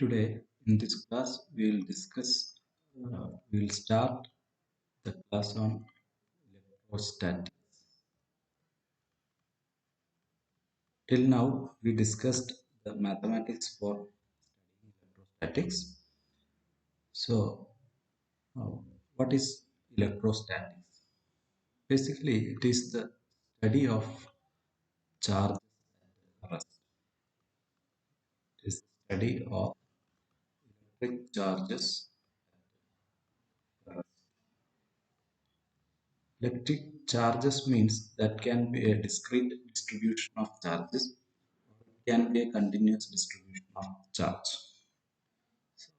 Today in this class we will start the class on electrostatics. Till now we discussed the mathematics for electrostatics. So what is electrostatics? Basically it is the study of charges at rest. It is the study of electric charges at rest. Electric charges means that can be a discrete distribution of charges, can be a continuous distribution of charge. So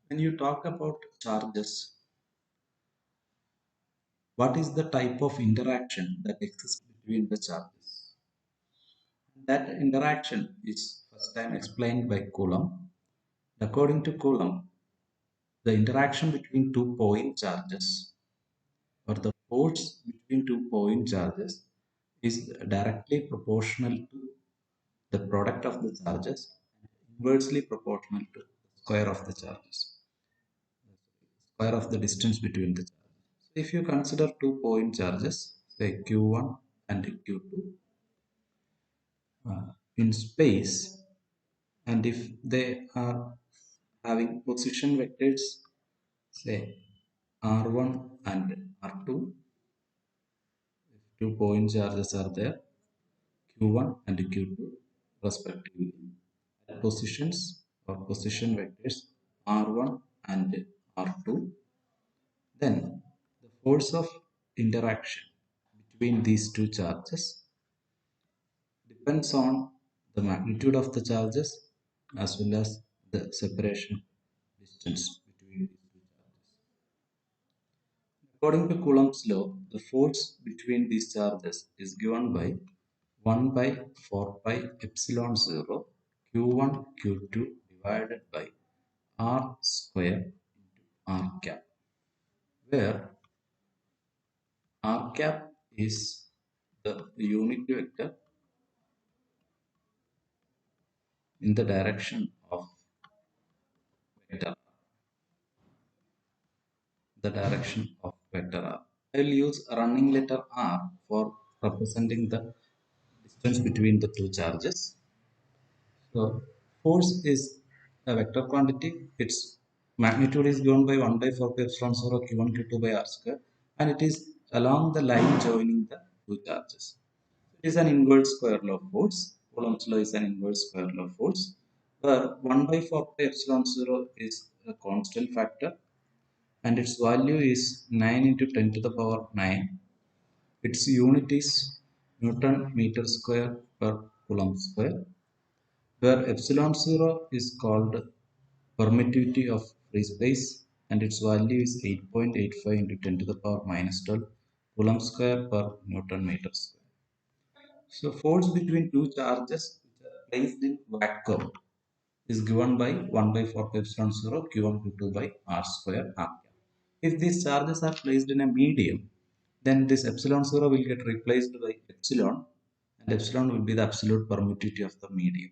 when you talk about charges, what is the type of interaction that exists between the charges? That interaction is first time explained by Coulomb. According to Coulomb, the interaction between two point charges or the force between two point charges is directly proportional to the product of the charges and inversely proportional to the square of the charges, square of the distance between the charges. So if you consider two point charges, say Q1 and Q2, in space, and if they are having position vectors, say R1 and R2, if 2 point charges are there, Q1 and Q2 respectively, at positions or position vectors R1 and R2, then the force of interaction between these two charges depends on the magnitude of the charges as well as the separation distance between these two charges. According to Coulomb's law, the force between these charges is given by 1 by 4 pi epsilon 0 q1 q2 divided by r square into r cap, where r cap is the unit vector in the direction of vector, the direction of vector r. I will use running letter r for representing the distance between the two charges. So force is a vector quantity. Its magnitude is given by 1 by 4 pi epsilon 0 q1 q2 by r square, and it is along the line joining the two charges. It is an inverse square law of force. Coulomb's law is an inverse square law of force, where 1 by 4 pi epsilon 0 is a constant factor and its value is 9 into 10 to the power 9. Its unit is Newton meter square per Coulomb square, where epsilon 0 is called permittivity of free space and its value is 8.85 into 10 to the power minus 12 Coulomb square per Newton meter square. So force between two charges which are placed in vacuum is given by 1 by 4 pi epsilon 0 q1 q2 by r square r cap. If these charges are placed in a medium, then this epsilon 0 will get replaced by epsilon, and epsilon will be the absolute permittivity of the medium.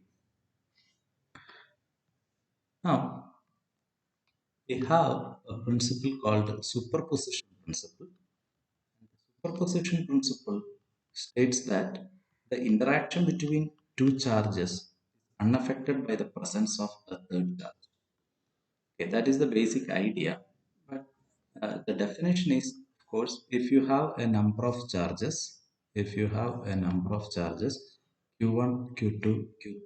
Now, we have a principle called superposition principle. Superposition principle states that the interaction between two charges is unaffected by the presence of a third charge. Okay, that is the basic idea. But the definition is, of course, if you have a number of charges, Q1, Q2, Q3,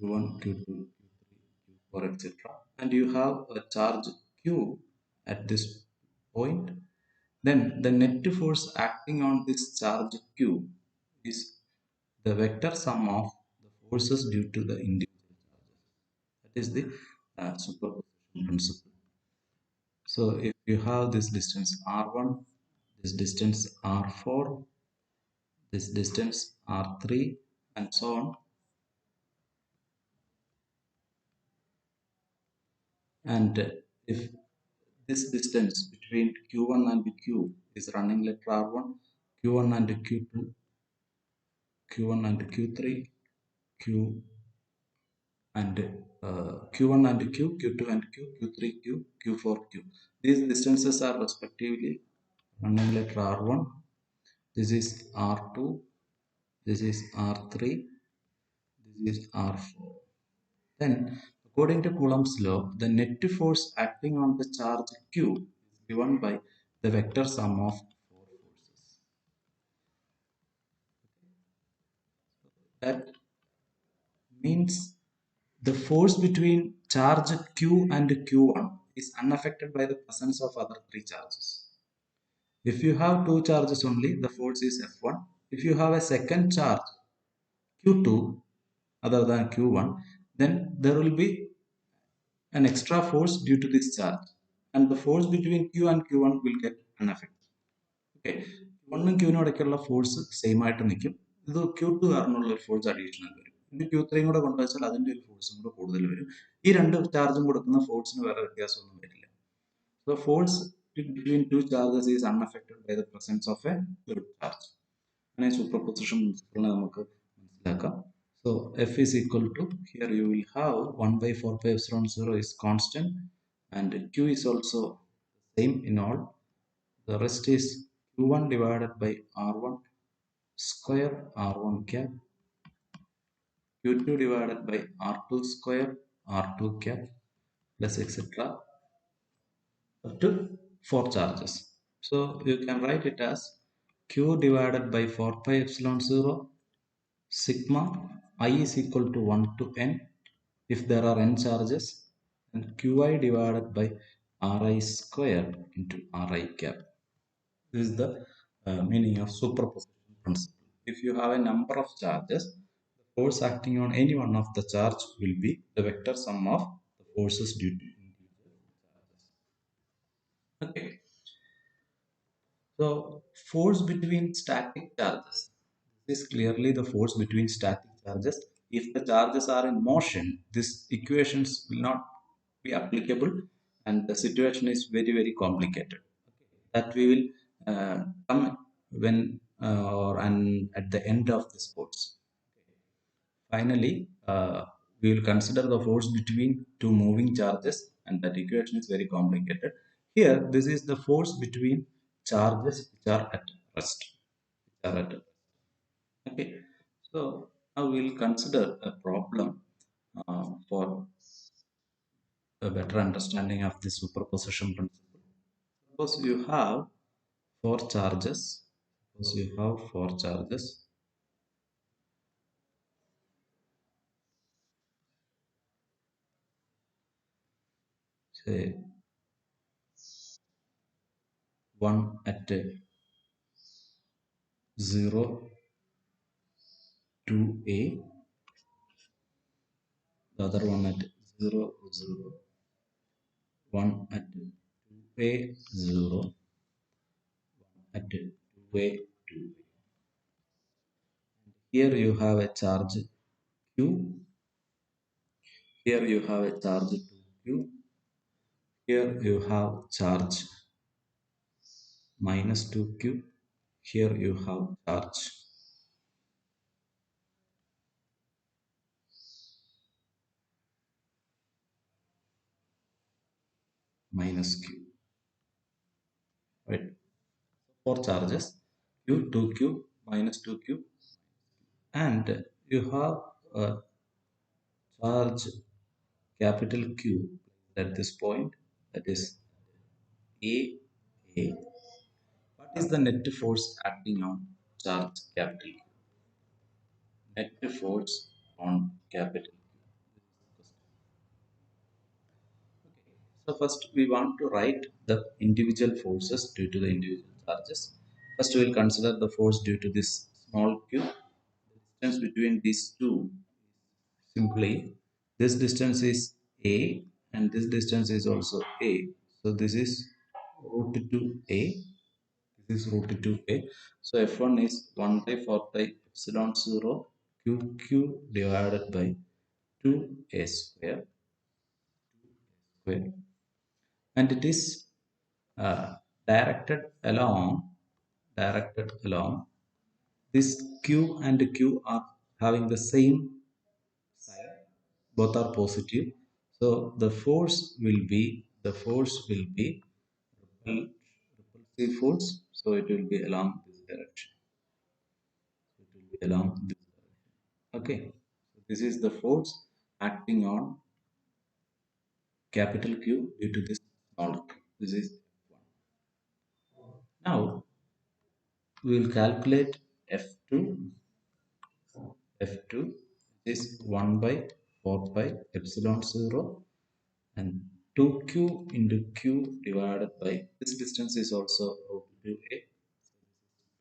Q1, Q2, Q3, Q4, etc., and you have a charge Q at this point, then the net force acting on this charge Q is the vector sum of the forces due to the individual charges. That is the superposition principle. So if you have this distance R1, this distance R4, this distance R3, and so on, and if this distance between Q1 and Q is running letter R1, Q1 and Q2, Q1 and Q3, Q and Q1 and Q, Q2 and Q, Q3 Q, Q4 Q. These distances are respectively running letter R1, this is R2, this is R3, this is R4. Then, according to Coulomb's law, the net force acting on the charge Q is given by the vector sum of four forces. That means the force between charge Q and Q1 is unaffected by the presence of other three charges. If you have two charges only, the force is F1. If you have a second charge Q2 other than Q1, then there will be an extra force due to this charge, and the force between Q and Q1 will get unaffected. Okay, Q1 ക്യൂവിനോടൊക്കെയുള്ള force same ആയിട്ട് നിൽക്കും. ഇത് Q2 കാരണമുള്ള ഒരു force additional വരും. ഇനി Q3 കൂടെ കൊണ്ടുവച്ചാൽ അതിൻ്റെ ഒരു ഫോഴ്സും കൂടെ കൂടുതൽ വരും. ഈ രണ്ട് ചാർജും കൊടുക്കുന്ന ഫോഴ്സിന് വേറെ വ്യത്യാസമൊന്നും വരില്ല. The force between two charges is unaffected by the presence of a third charge. അങ്ങനെ superposition principle നമുക്ക് മനസ്സിലാക്കാം. So F is equal to, here you will have 1 by 4 pi epsilon 0 is constant, and Q is also same in all. The rest is Q1 divided by R1 square R1 cap, Q2 divided by R2 square R2 cap, plus etc. up to 4 charges. So you can write it as Q divided by 4 pi epsilon 0 sigma I is equal to 1 to n if there are n charges, and Qi divided by Ri square into Ri cap. This is the meaning of superposition principle. If you have a number of charges, the force acting on any one of the charge will be the vector sum of the forces due to individual charges. Okay. So force between static charges. This is clearly the force between static charges. If the charges are in motion, these equations will not be applicable, and the situation is very, very complicated. That we will come when or and at the end of this course. Finally, we will consider the force between two moving charges, and that equation is very complicated. Here, this is the force between charges which are at rest. Which are at rest. Okay, so now we will consider a problem for a better understanding of the superposition principle. Suppose you have four charges. Suppose you have four charges. Say one at 0 2a, the other one at 0 0, one at 2a 0, at 2a 2. Here you have a charge q, here you have a charge 2q, here you have charge minus 2q, here you have charge minus q, right? Four charges q, 2q, minus 2q, and you have a charge capital Q at this point, that is A A. What is the net force acting on charge capital Q? Net force on capital Q. So first we want to write the individual forces due to the individual charges. First we will consider the force due to this small q. The distance between these two, simply this distance is a and this distance is also a. So this is root 2a. This is root 2a. So F1 is 1 by 4 pi epsilon 0 QQ divided by 2a square, and it is uh, directed along this Q and Q are having the same side. both are positive. So the force will be repulsive force. So it will be along this direction. It will be along this direction. Okay. So this is the force acting on capital Q due to this small q. This is one. Now we will calculate F2. F2 is 1 by 4 pi epsilon 0 and 2q into q divided by this distance is also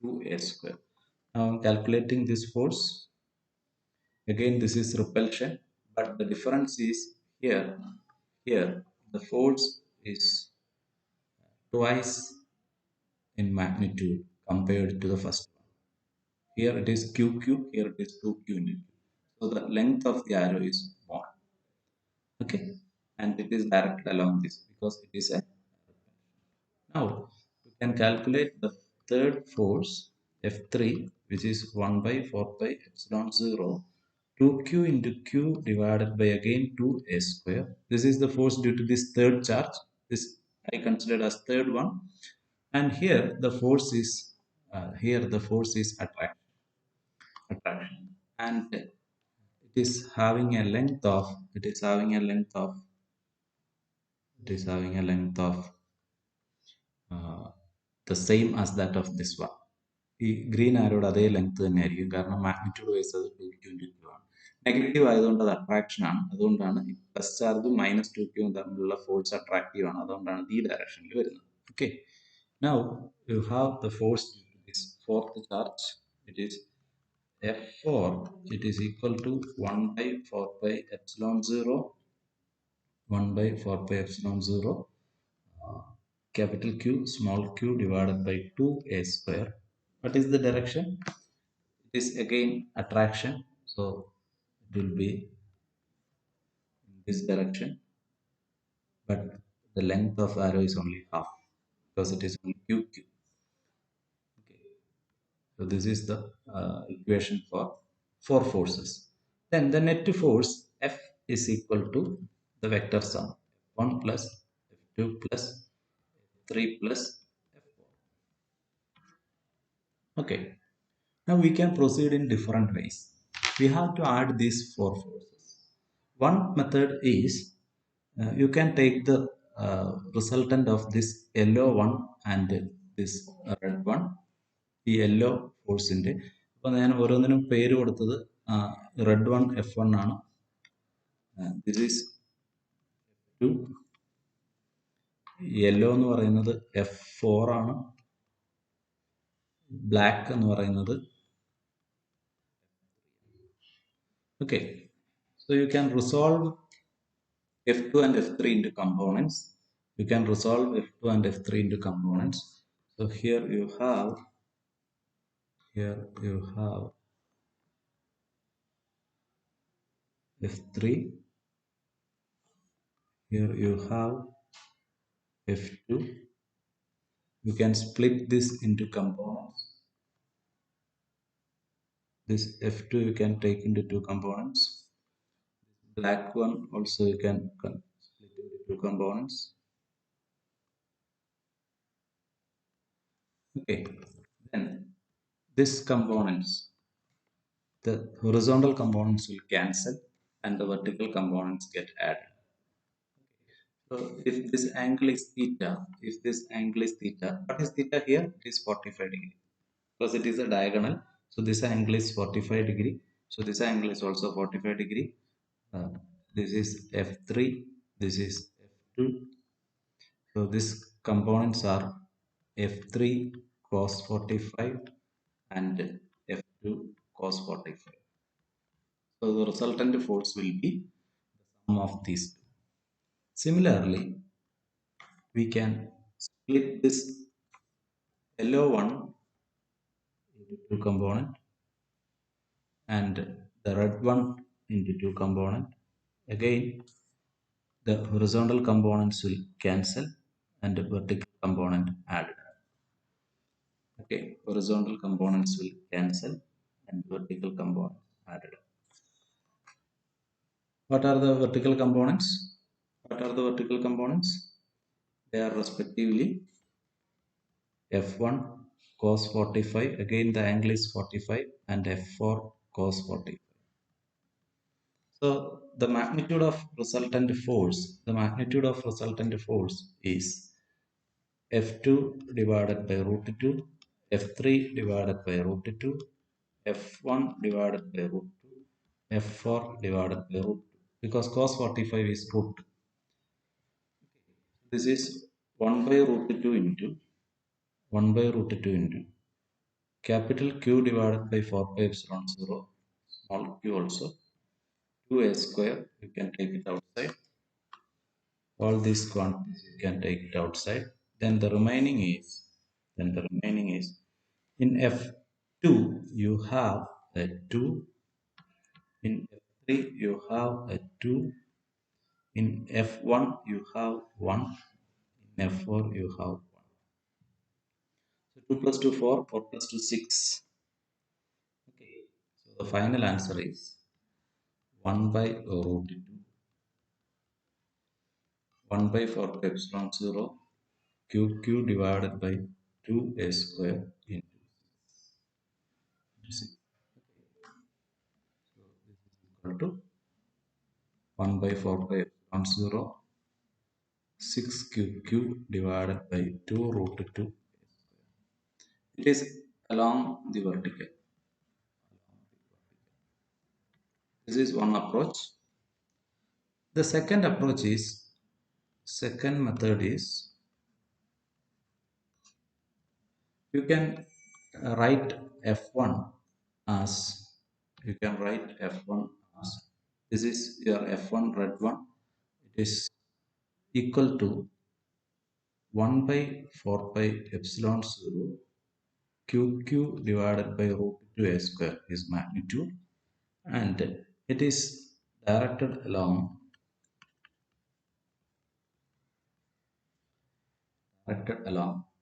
2a square. Now I'm calculating this force. Again, this is repulsion, but the difference is here the force is twice in magnitude compared to the first one. Here it is QQ, here it is 2Q into Q. So the length of the arrow is more. Okay, and it is directed along this because it is a. Now we can calculate the third force F3, which is 1 by 4 pi epsilon 0 2q into q divided by again 2a square. This is the force due to this third charge. This I considered as third one, and here the force is attraction, and it is having a length of uh, the same as that of this one. ഈ green ആരോയുടെ അതേ length തന്നെയായിരിക്കും, കാരണം magnitude vice അത് 2q ആണ്. Negative ആയതുകൊണ്ട് അത് attraction ആണ്. അതുകൊണ്ടാണ് ഈ പ്ലസ് ചാർജും -2q തമ്മിലുള്ള ഫോഴ്സ് അട്രാക്റ്റീവ് ആണ്. അതുകൊണ്ടാണ് ഈ ഡയറക്ഷനിൽ വരുന്നത്. Okay, now you have the force due to this fourth charge. It is F4. It is equal to 1 by 4 pi epsilon 0 1 by 4 pi epsilon 0 uh, capital Q small q divided by 2a square. What is the direction? It is again attraction, so it will be in this direction, but the length of arrow is only half because it is only q q. Okay, so this is the equation for four forces. Then the net force F is equal to the vector sum f1 plus f2 plus f3 plus f4. Okay, now we can proceed in different ways. We have to add these four forces. One method is you can take the resultant of this yellow one and this red one. ഈ yellow ഫോഴ്സിന്റെ അപ്പോൾ ഞാൻ ഓരോന്നിനും പേര് കൊടുത്തത് red one F1 ആണ്, this is to. Yellow എന്ന് പറയുന്നത് F4 ആണ്, ബ്ലാക്ക് എന്ന് പറയുന്നത്. Okay, so you can resolve F2 and F3 into components. You can resolve F2 and F3 into components. So here you have F3, here you have F2. You can split this into components. This F2 you can take into two components. Black one also you can split into two components. Okay, then this components, the horizontal components will cancel and the vertical components get added. So if this angle is theta, what is theta here? It is 45 degree because it is a diagonal. So this angle is 45 degree. So this angle is also 45 degree. Uh, this is F3, this is F2. So these components are F3 cos 45 and F2 cos 45. So the resultant force will be the sum of these two. Similarly, we can split this yellow one into two component and the red one into two component. Again, the horizontal components will cancel and the vertical component added. Okay, horizontal components will cancel and vertical component added. What are the vertical components? What are the vertical components? They are respectively F1 cos 45, again the angle is 45, and F4 cos 45. So the magnitude of resultant force is F2 divided by root 2, F3 divided by root 2, F1 divided by root 2, F4 divided by root 2. Because cos 45 is root 2. This is 1 by root 2 into 1 by root 2 into capital Q divided by 4 pi epsilon 0, small q also, 2a square, you can take it outside. All these quantities you can take it outside. Then the remaining is in F2 you have a 2, in F3 you have a 2, in F1 you have 1, in F4 you have 1. So 2 plus 2 4, 4 plus 2 6. Okay. So the final answer is 1 by root 2, 1 by 4 pi epsilon 0, q divided by 2a square into 6. So this is equal to 1 by 4 pi epsilon 0, 6 divided by 2 root 2. It is along the vertical. This is one approach. The second method is you can write F1 as this is your F1 red one. It is equal to 1 by 4 pi epsilon 0 q divided by root 2a square is magnitude, and it is directed along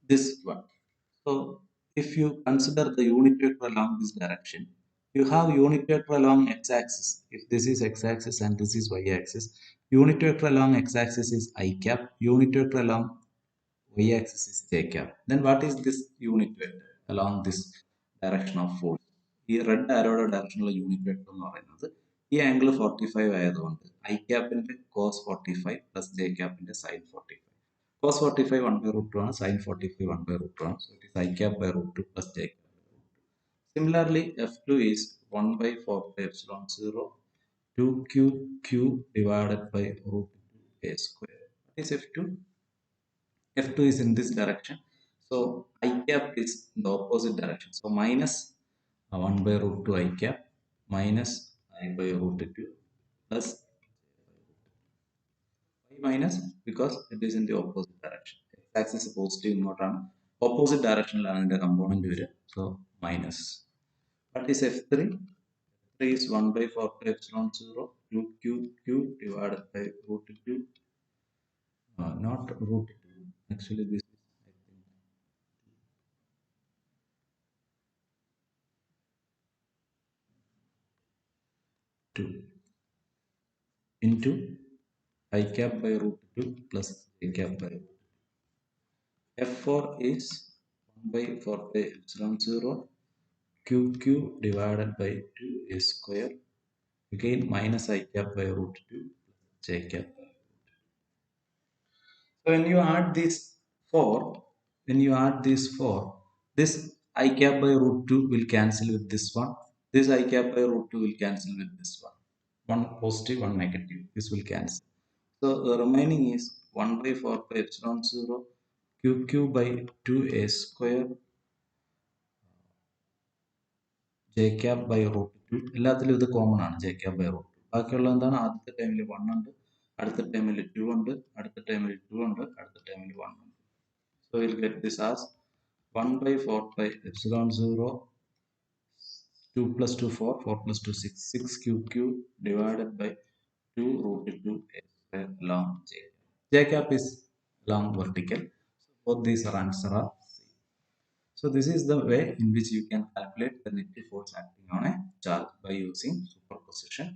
this one. So if you consider the unit vector along this direction, you have unit vector along x-axis. If this is x-axis and this is y-axis, unit vector along x-axis is I cap, unit vector along y-axis is j cap. Then what is this unit vector along this direction of force? ഈ red ആരോയുടെ ഡയറക്ഷനുള്ള unit vector എന്ന് പറയുന്നത് ഈ angle 45 ആയതുകൊണ്ട് I ക്യാപ്പിന്റെ cos 45 plus J ക്യാപ്പിന്റെ sine 45. Cos 45 1 by root 2 ആണ്, sin 45 1 by root 2 ആണ്. So it is I cap by root 2 plus j cap. Similarly, F2 is 1 by 4 pi epsilon 0 2q divided by root 2 a square. What is F2? F2 is in this direction. So I cap is in the opposite direction. So minus 1 by root 2 I cap minus I by root 2 plus I minus, because it is in the opposite direction. X-axis positive ഇങ്ങോട്ടാണ്, opposite directionലാണ് ഇതിന്റെ component വരിക. So minus. What is F3? F3 is 1 by 4 pi epsilon 0 2q divided by root 2. Not root 2. Actually this is, I think, 2 into I cap by root 2 plus j cap by root 2. F4 is 1 by 4 pi epsilon 0 q divided by 2 a square, again minus I cap by root 2 plus j cap. So when you add these four, this I cap by root 2 will cancel with this one. This I cap by root 2 will cancel with this one. One positive, one negative. This will cancel. So the remaining is 1 by 4 pi epsilon 0 q by 2a square j cap by root 2. എല്ലാത്തിലും ഇത് common ആണ്, j cap by root 2. ബാക്കിയുള്ള എന്താണ്? ആദ്യത്തെ ടൈമിൽ 1 ഉണ്ട്, അടുത്ത ടൈമിൽ 2 ഉണ്ട്, അടുത്ത ടൈമിൽ 2 ഉണ്ട്, അടുത്ത ടൈമിൽ 1 ഉണ്ട്. So we'll get this as 1 by 4 pi epsilon 0 2 plus 2 4, 4 plus 2 6, 6q divided by 2 root 2 a square along j. J cap is along vertical. So both these are answer are same. So this is the way in which you can calculate the net force acting on a charge by using superposition